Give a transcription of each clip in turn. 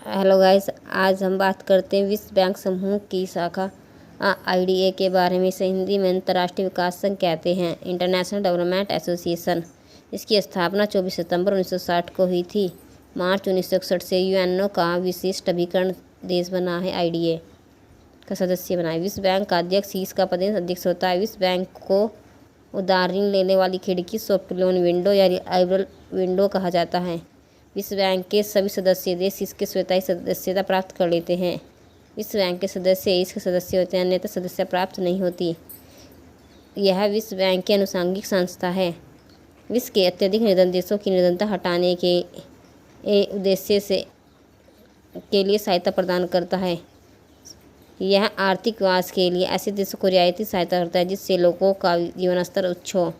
Hello guys, आज हम बात करते हैं विश्व बैंक समूह की शाखा आईडीए के बारे में। इसे हिंदी में अंतर्राष्ट्रीय विकास संघ कहते हैं, इंटरनेशनल डेवलपमेंट एसोसिएशन। इसकी स्थापना 24 सितंबर 1960 को हुई थी। मार्च 1961 से यूएनओ का विशिष्ट अभिकरण देश बना है। आईडीए का सदस्य बना है। विश्व बैंक का अध्यक्ष इसका पदेन अध्यक्ष होता है। विश्व बैंक को उदार ऋण लेने वाली खिड़की, सॉफ्ट लोन विंडो या लिबरल विंडो कहा जाता है। विश्व बैंक के सभी सदस्य देश इसके स्वतः सदस्यता प्राप्त कर लेते हैं। विश्व बैंक के सदस्य इसके सदस्य होते हैं, अन्यथा सदस्यता प्राप्त नहीं होती। यह विश्व बैंक की अनुषंगिक संस्था है। विश्व के अत्यधिक निर्धन देशों की निर्धनता हटाने के उद्देश्य से के लिए सहायता प्रदान करता है। यह आर्थिक विकास के लिए ऐसे देशों को रियायती सहायता करता है जिससे लोगों का जीवन स्तर उच्च हो।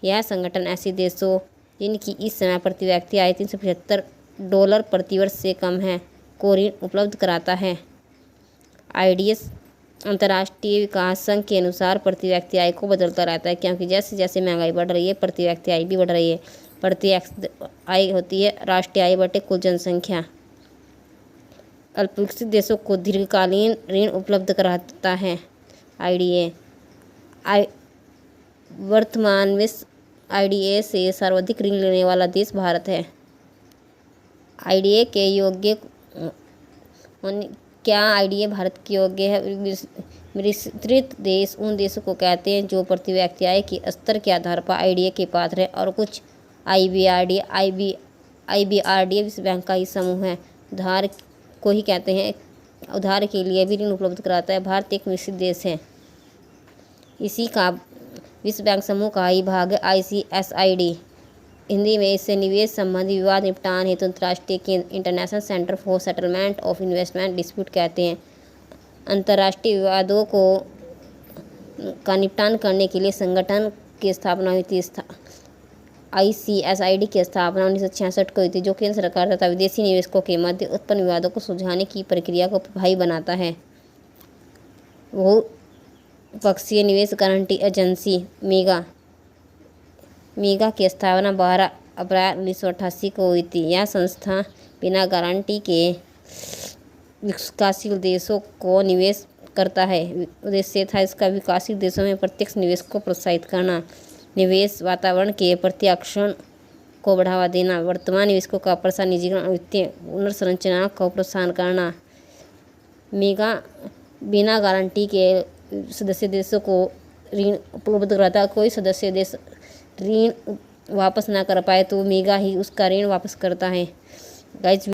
यह संगठन ऐसे देशों जिनकी इस समय प्रति व्यक्ति आय $375 प्रति वर्ष से कम है को ऋण उपलब्ध कराता है। आईडीएस अंतर्राष्ट्रीय विकास संघ के अनुसार प्रति व्यक्ति आय को बदलता रहता है, क्योंकि जैसे जैसे महंगाई बढ़ रही है प्रति व्यक्ति आय भी बढ़ रही है। प्रति आय होती है राष्ट्रीय आय बटे कुल जनसंख्या। अल्पविकसित देशों को दीर्घकालीन ऋण उपलब्ध कराता है। आईडीए वर्तमान में आईडीए से सर्वाधिक ऋण लेने वाला देश भारत है। आईडीए के योग्य क्या आईडीए भारत के योग्य है? विस्तृत देश उन देशों को कहते हैं जो प्रति व्यक्ति आय के स्तर के आधार पर आईडीए के पात्र है, और कुछ आईबीआरडीए विश्व बैंक का ही समूह है। उधार को ही कहते हैं। उधार के लिए भी ऋण उपलब्ध कराता है। भारत एक विकसित देश है। इसी का विश्व बैंक समूह का ही भाग है आईसीएसआईडी। हिंदी में इसे निवेश संबंधी विवाद निपटान हेतु अंतर्राष्ट्रीय केंद्र, international centre for settlement of investment dispute कहते हैं। अंतर्राष्ट्रीय विवादों का निपटान करने के लिए संगठन की स्थापना हुई थी। आईसीएसआईडी की स्थापना 1966 को हुई थी, जो केंद्र सरकार तथा विदेशी निवेशकों के मध्य उत्पन्न विवादों को सुलझाने की प्रक्रिया को प्रभावी बनाता है। बहुपक्षीय निवेश गारंटी एजेंसी मेगा की स्थापना 12 अप्रैल 1988 को हुई थी। यह संस्था बिना गारंटी के विकासशील देशों को निवेश करता है। उद्देश्य था इसका विकासशील देशों में प्रत्यक्ष निवेश को प्रोत्साहित करना, निवेश वातावरण के प्रत्याकर्षण को बढ़ावा देना, वर्तमान निवेशकों का प्रसार, निजीकरण, वित्तीय पुनर्संरचना को प्रोत्साहन करना। मेगा बिना गारंटी के सदस्य देशों को ऋण उपलब्ध कराता है। कोई सदस्य देश ऋण वापस ना कर पाए तो मेगा ही उसका ऋण वापस करता है। गाइस